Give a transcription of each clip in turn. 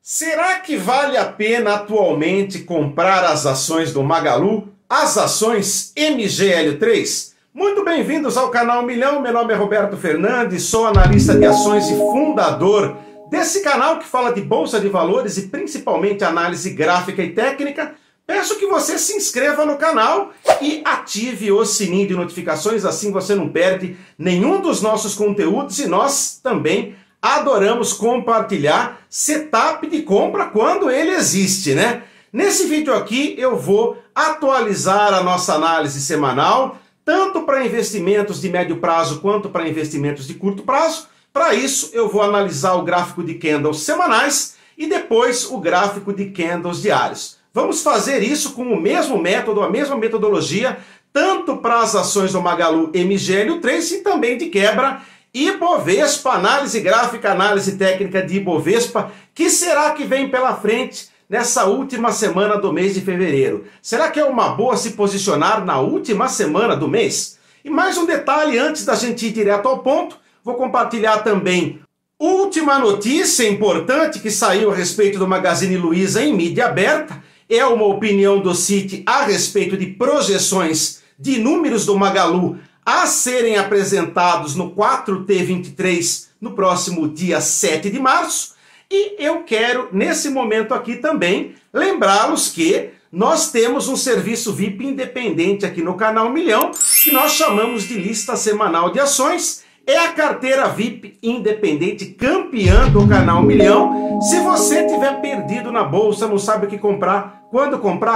Será que vale a pena atualmente comprar as ações do Magalu, as ações MGL3? Muito bem-vindos ao canal Milhão, meu nome é Roberto Fernandes, sou analista de ações e fundador desse canal que fala de bolsa de valores e principalmente análise gráfica e técnica. Peço que você se inscreva no canal e ative o sininho de notificações, assim você não perde nenhum dos nossos conteúdos e nós também adoramos compartilhar setup de compra quando ele existe, né? Nesse vídeo aqui eu vou atualizar a nossa análise semanal, tanto para investimentos de médio prazo quanto para investimentos de curto prazo. Para isso eu vou analisar o gráfico de candles semanais e depois o gráfico de candles diários. Vamos fazer isso com o mesmo método, a mesma metodologia, tanto para as ações do Magalu MGL3 e também de quebra Ibovespa, análise gráfica, análise técnica de Ibovespa. Que será que vem pela frente nessa última semana do mês de fevereiro? Será que é uma boa se posicionar na última semana do mês? E mais um detalhe antes da gente ir direto ao ponto, vou compartilhar também última notícia importante que saiu a respeito do Magazine Luiza em mídia aberta. É uma opinião do Citi a respeito de projeções de números do Magalu a serem apresentados no 4T23 no próximo dia 7 de março. E eu quero, nesse momento aqui também, lembrá-los que nós temos um serviço VIP independente aqui no canal Milhão, que nós chamamos de lista semanal de ações. É a carteira VIP independente campeã do canal Milhão. Se você tiver perdido na bolsa, não sabe o que comprar,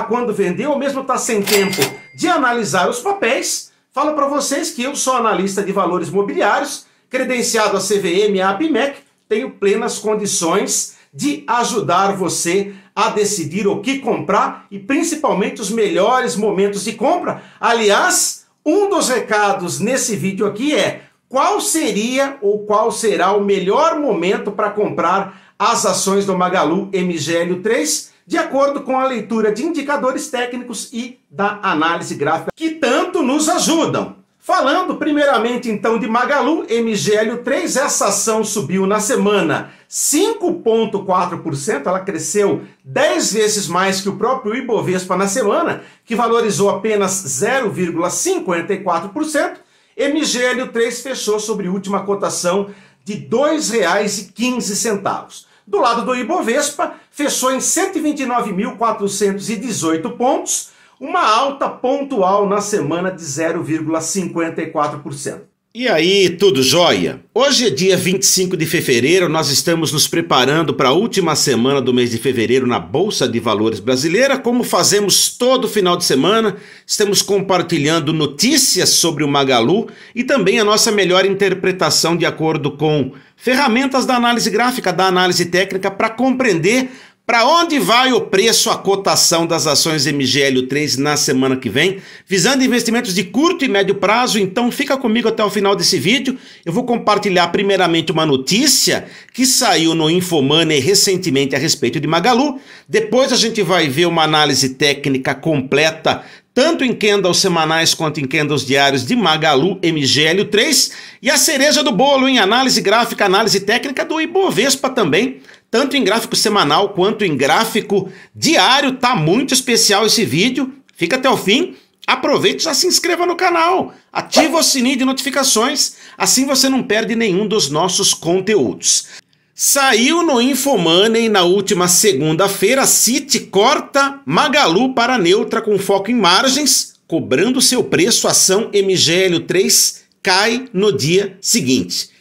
quando vender, ou mesmo está sem tempo de analisar os papéis, falo para vocês que eu sou analista de valores mobiliários, credenciado a CVM e a APIMEC, tenho plenas condições de ajudar você a decidir o que comprar e principalmente os melhores momentos de compra. Aliás, um dos recados nesse vídeo aqui é: qual seria ou qual será o melhor momento para comprar as ações do Magalu MGL3, de acordo com a leitura de indicadores técnicos e da análise gráfica, que tanto nos ajudam. Falando primeiramente então de Magalu MGL3, essa ação subiu na semana 5,4%, ela cresceu 10 vezes mais que o próprio Ibovespa na semana, que valorizou apenas 0,54%. MGL3 fechou sobre última cotação de R$ 2,15. Do lado do Ibovespa, fechou em 129.418 pontos, uma alta pontual na semana de 0,54%. E aí, tudo jóia? Hoje é dia 25 de fevereiro, nós estamos nos preparando para a última semana do mês de fevereiro na Bolsa de Valores brasileira. Como fazemos todo final de semana, estamos compartilhando notícias sobre o Magalu e também a nossa melhor interpretação de acordo com ferramentas da análise gráfica, da análise técnica, para compreender para onde vai o preço, a cotação das ações MGL3 na semana que vem, visando investimentos de curto e médio prazo. Então fica comigo até o final desse vídeo. Eu vou compartilhar primeiramente uma notícia que saiu no Infomoney recentemente a respeito de Magalu. Depois a gente vai ver uma análise técnica completa, tanto em candles semanais quanto em candles diários de Magalu MGL3. E a cereja do bolo em análise gráfica, análise técnica do Ibovespa também, tanto em gráfico semanal quanto em gráfico diário. Tá muito especial esse vídeo, fica até o fim. Aproveite e já se inscreva no canal, ativa o sininho de notificações, assim você não perde nenhum dos nossos conteúdos. Saiu no Infomoney na última segunda-feira, Citi corta Magalu para neutra com foco em margens, cobrando seu preço, a ação MGL3 cai no dia seguinte.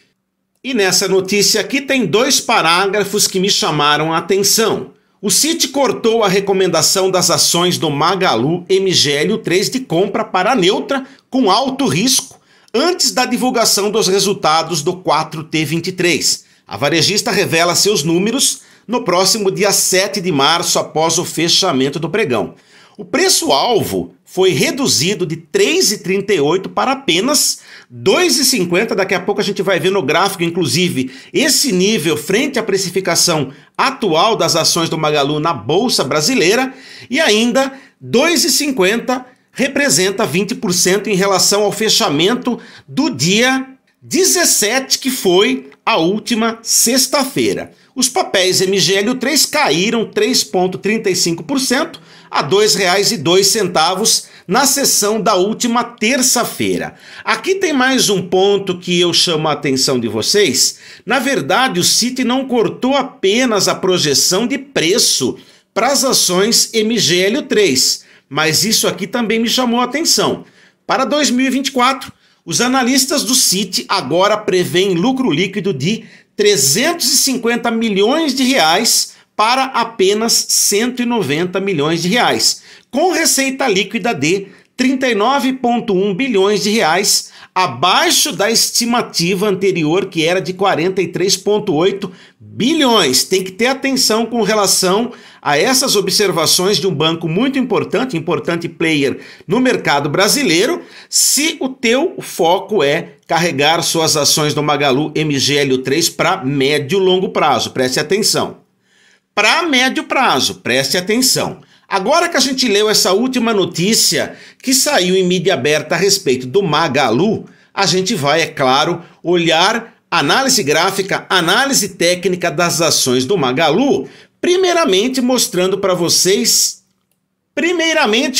E nessa notícia aqui tem dois parágrafos que me chamaram a atenção. O Citi cortou a recomendação das ações do Magalu MGL3 de compra para neutra com alto risco antes da divulgação dos resultados do 4T23. A varejista revela seus números no próximo dia 7 de março, após o fechamento do pregão. O preço-alvo foi reduzido de R$ 3,38 para apenas R$ 2,50. Daqui a pouco a gente vai ver no gráfico, inclusive, esse nível frente à precificação atual das ações do Magalu na Bolsa Brasileira. E ainda R$ 2,50 representa 20% em relação ao fechamento do dia 17, que foi a última sexta-feira. os papéis MGL3 caíram 3,35% a R$ 2,02 na sessão da última terça-feira. Aqui tem mais um ponto que eu chamo a atenção de vocês. Na verdade, o Citi não cortou apenas a projeção de preço para as ações MGL3, mas isso aqui também me chamou a atenção. Para 2024, os analistas do Citi agora prevêem lucro líquido de 350 milhões de reais para apenas 190 milhões de reais, com receita líquida de 39,1 bilhões de reais, abaixo da estimativa anterior, que era de 43,8 bilhões. Tem que ter atenção com relação a essas observações de um banco muito importante player no mercado brasileiro, se o teu foco é carregar suas ações do Magalu MGL3 para médio e longo prazo. Preste atenção. Para médio prazo, preste atenção. Agora que a gente leu essa última notícia que saiu em mídia aberta a respeito do Magalu, a gente vai, é claro, olhar análise gráfica, análise técnica das ações do Magalu, primeiramente mostrando para vocês,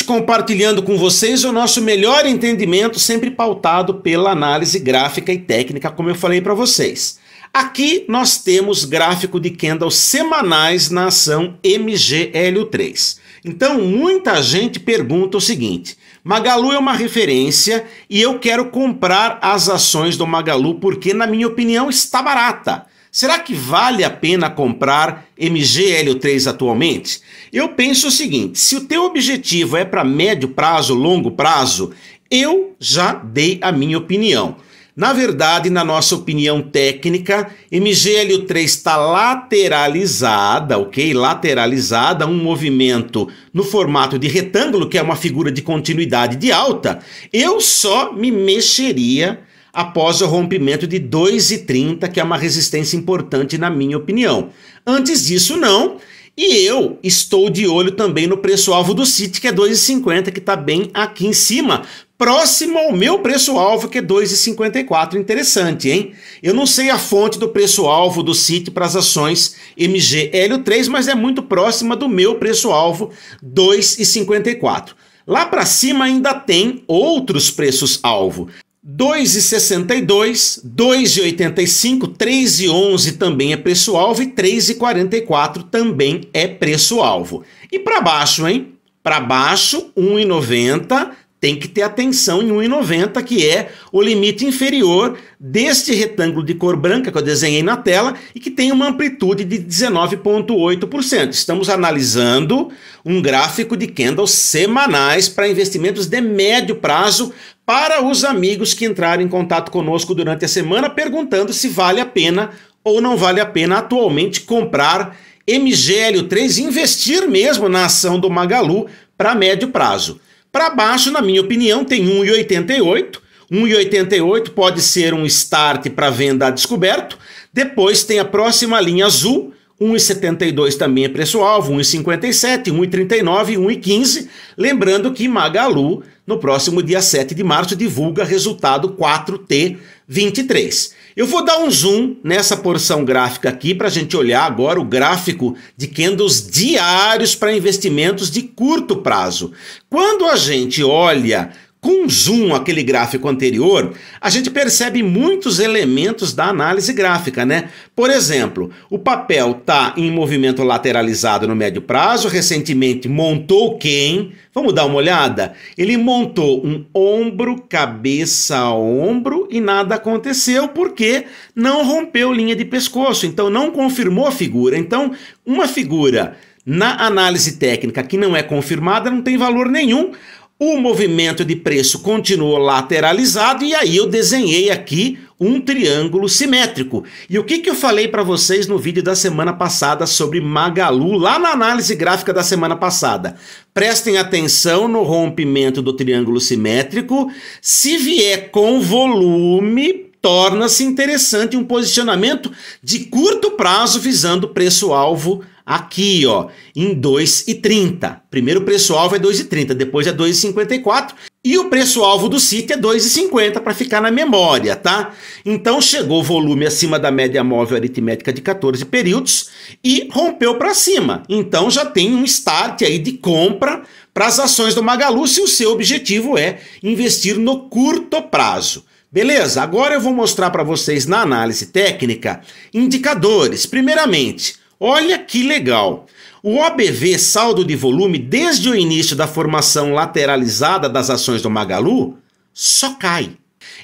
compartilhando com vocês o nosso melhor entendimento, sempre pautado pela análise gráfica e técnica, como eu falei para vocês. Aqui nós temos gráfico de candles semanais na ação MGL3. Então, muita gente pergunta o seguinte: Magalu é uma referência e eu quero comprar as ações do Magalu porque, na minha opinião, está barata. Será que vale a pena comprar MGL3 atualmente? Eu penso o seguinte: se o teu objetivo é para médio prazo, longo prazo, eu já dei a minha opinião. Na verdade, na nossa opinião técnica, MGL3 está lateralizada, ok? Lateralizada, um movimento no formato de retângulo, que é uma figura de continuidade de alta. Eu só me mexeria após o rompimento de 2,30, que é uma resistência importante na minha opinião. Antes disso, não. E eu estou de olho também no preço-alvo do Citi, que é 2,50, que está bem aqui em cima, próximo ao meu preço-alvo, que é 2,54. Interessante, hein? Eu não sei a fonte do preço-alvo do Citi para as ações MGL3, mas é muito próxima do meu preço-alvo, 2,54. Lá para cima ainda tem outros preços-alvo. 2,62, 2,85, 3,11 também é preço-alvo e 3,44 também é preço-alvo. E para baixo, hein? Para baixo, 1,90, tem que ter atenção em 1,90, que é o limite inferior deste retângulo de cor branca que eu desenhei na tela e que tem uma amplitude de 19,8%. Estamos analisando um gráfico de candles semanais para investimentos de médio prazo, para os amigos que entraram em contato conosco durante a semana perguntando se vale a pena ou não vale a pena atualmente comprar MGL3 e investir mesmo na ação do Magalu para médio prazo. Para baixo, na minha opinião, tem 1,88. 1,88 pode ser um start para venda a descoberto. Depois tem a próxima linha azul, 1,72 também é preço-alvo, 1,57, 1,39 e 1,15. Lembrando que Magalu, no próximo dia 7 de março, divulga resultado 4T23. Eu vou dar um zoom nessa porção gráfica aqui para a gente olhar agora o gráfico de candles diários para investimentos de curto prazo. Quando a gente olha com zoom aquele gráfico anterior, a gente percebe muitos elementos da análise gráfica, né? Por exemplo, o papel está em movimento lateralizado no médio prazo, recentemente montou quem? Vamos dar uma olhada? Ele montou um ombro, cabeça a ombro e nada aconteceu porque não rompeu linha de pescoço, então não confirmou a figura. Então, uma figura na análise técnica que não é confirmada não tem valor nenhum. O movimento de preço continuou lateralizado e aí eu desenhei aqui um triângulo simétrico. E o que eu falei para vocês no vídeo da semana passada sobre Magalu, lá na análise gráfica da semana passada? Prestem atenção no rompimento do triângulo simétrico. Se vier com volume, torna-se interessante um posicionamento de curto prazo visando preço-alvo aqui, ó, em 2,30. Primeiro preço-alvo é 2,30, depois é 2,54. E o preço-alvo do CIT é 2,50 para ficar na memória, tá? Então chegou o volume acima da média móvel aritmética de 14 períodos e rompeu para cima. Então já tem um start aí de compra para as ações do Magalu se o seu objetivo é investir no curto prazo. Beleza? Agora eu vou mostrar para vocês na análise técnica indicadores. Primeiramente, olha que legal. O OBV, saldo de volume, desde o início da formação lateralizada das ações do Magalu, só cai.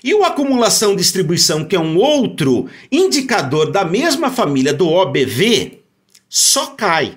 E o acumulação distribuição, que é um outro indicador da mesma família do OBV, só cai.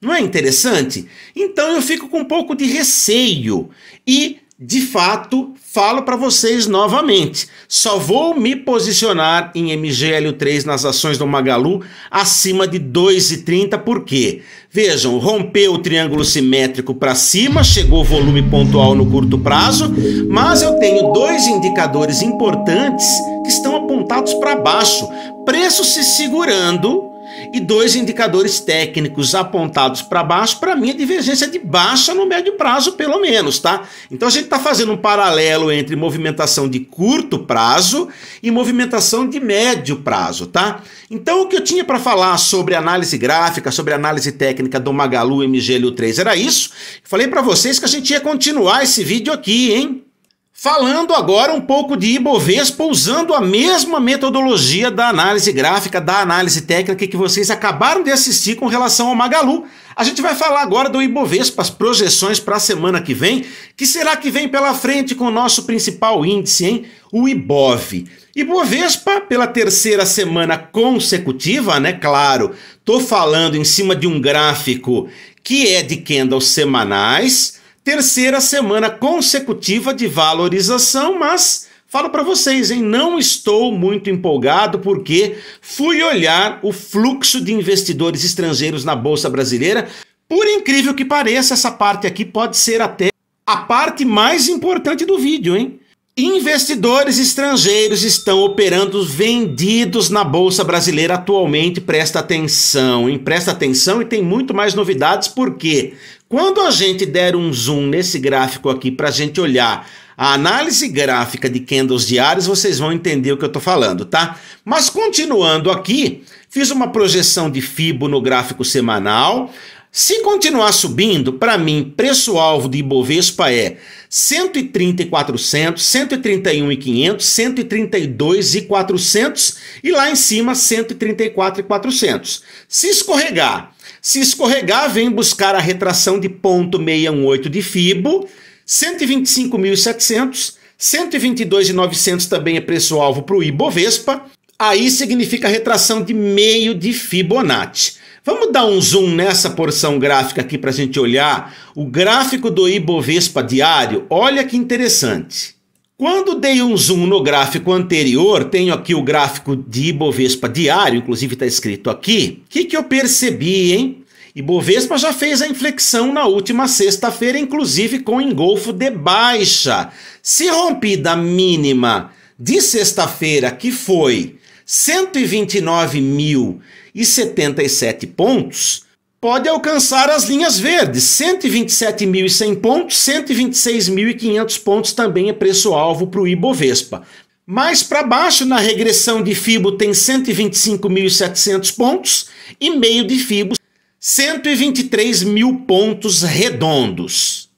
Não é interessante? Então eu fico com um pouco de receio e, de fato, falo para vocês novamente, só vou me posicionar em MGL3 nas ações do Magalu acima de 2,30, por quê? Vejam, rompeu o triângulo simétrico para cima, chegou o volume pontual no curto prazo, mas eu tenho dois indicadores importantes que estão apontados para baixo, preço se segurando, e dois indicadores técnicos apontados para baixo, para mim, é divergência de baixa no médio prazo, pelo menos, tá? Então a gente está fazendo um paralelo entre movimentação de curto prazo e movimentação de médio prazo, tá? Então o que eu tinha para falar sobre análise gráfica, sobre análise técnica do Magalu MGLU3 era isso. Falei para vocês que a gente ia continuar esse vídeo aqui, hein? Falando agora um pouco de Ibovespa, usando a mesma metodologia da análise gráfica, da análise técnica que vocês acabaram de assistir com relação ao Magalu. A gente vai falar agora do Ibovespa, as projeções para a semana que vem. Que será que vem pela frente com o nosso principal índice, hein? O Ibov. Ibovespa, pela terceira semana consecutiva, né? Claro, tô falando em cima de um gráfico que é de candles semanais. Terceira semana consecutiva de valorização, mas falo para vocês, hein, não estou muito empolgado porque fui olhar o fluxo de investidores estrangeiros na Bolsa Brasileira. Por incrível que pareça, essa parte aqui pode ser até a parte mais importante do vídeo, hein? Investidores estrangeiros estão operando vendidos na Bolsa Brasileira atualmente, presta atenção, hein? Presta atenção e tem muito mais novidades, porque quando a gente der um zoom nesse gráfico aqui para a gente olhar a análise gráfica de candles diários, vocês vão entender o que eu estou falando, tá? Mas continuando aqui, fiz uma projeção de FIBO no gráfico semanal. Se continuar subindo, para mim, preço-alvo de Ibovespa é 130.400, 131.500, 132.400 e lá em cima 134.400. Se escorregar, vem buscar a retração de 0,618 de FIBO, 125.700, 122.900 também é preço-alvo para o Ibovespa. Aí significa retração de meio de Fibonacci. Vamos dar um zoom nessa porção gráfica aqui para a gente olhar o gráfico do Ibovespa diário. Olha que interessante. Quando dei um zoom no gráfico anterior, tenho aqui o gráfico de Ibovespa diário, inclusive está escrito aqui. O que eu percebi, hein? Ibovespa já fez a inflexão na última sexta-feira, inclusive com engolfo de baixa. Se rompida a mínima de sexta-feira, que foi 129.077 pontos, pode alcançar as linhas verdes, 127.100 pontos, 126.500 pontos também é preço-alvo para o Ibovespa. Mais para baixo, na regressão de FIBO, tem 125.700 pontos e meio de FIBO, 123.000 pontos redondos.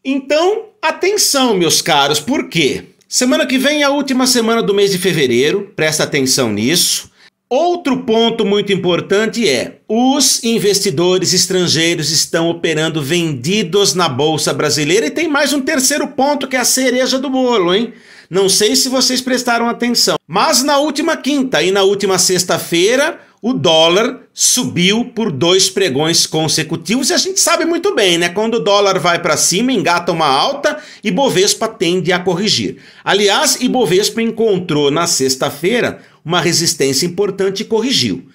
Então, atenção, meus caros, por quê? Semana que vem é a última semana do mês de fevereiro, presta atenção nisso. Outro ponto muito importante é, os investidores estrangeiros estão operando vendidos na Bolsa Brasileira e tem mais um terceiro ponto que é a cereja do bolo, hein? Não sei se vocês prestaram atenção, mas na última quinta e na última sexta-feira, o dólar subiu por 2 pregões consecutivos e a gente sabe muito bem, né? Quando o dólar vai para cima, engata uma alta, Ibovespa tende a corrigir. Aliás, Ibovespa encontrou na sexta-feira uma resistência importante e corrigiu.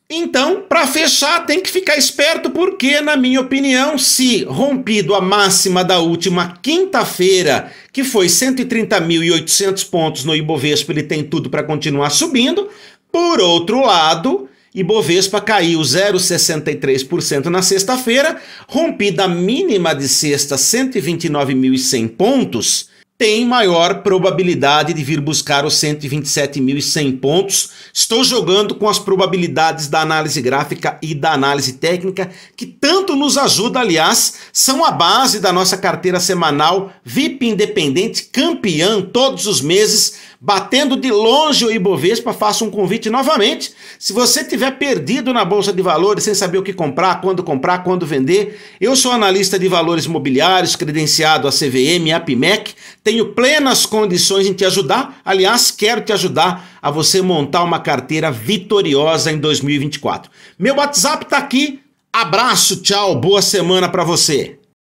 Então, para fechar, tem que ficar esperto porque, na minha opinião, se rompido a máxima da última quinta-feira, que foi 130.800 pontos no Ibovespa, ele tem tudo para continuar subindo. Por outro lado, Ibovespa caiu 0,63% na sexta-feira, rompida a mínima de sexta 129.100 pontos, tem maior probabilidade de vir buscar os 127.100 pontos. Estou jogando com as probabilidades da análise gráfica e da análise técnica, que tanto nos ajuda, aliás, são a base da nossa carteira semanal VIP Independente, campeã todos os meses, batendo de longe o Ibovespa. Faço um convite novamente. Se você tiver perdido na Bolsa de Valores, sem saber o que comprar, quando vender, eu sou analista de valores imobiliários, credenciado a CVM e a APIMEC, tenho plenas condições em te ajudar. Aliás, quero te ajudar a você montar uma carteira vitoriosa em 2024. Meu WhatsApp está aqui. Abraço, tchau, boa semana para você.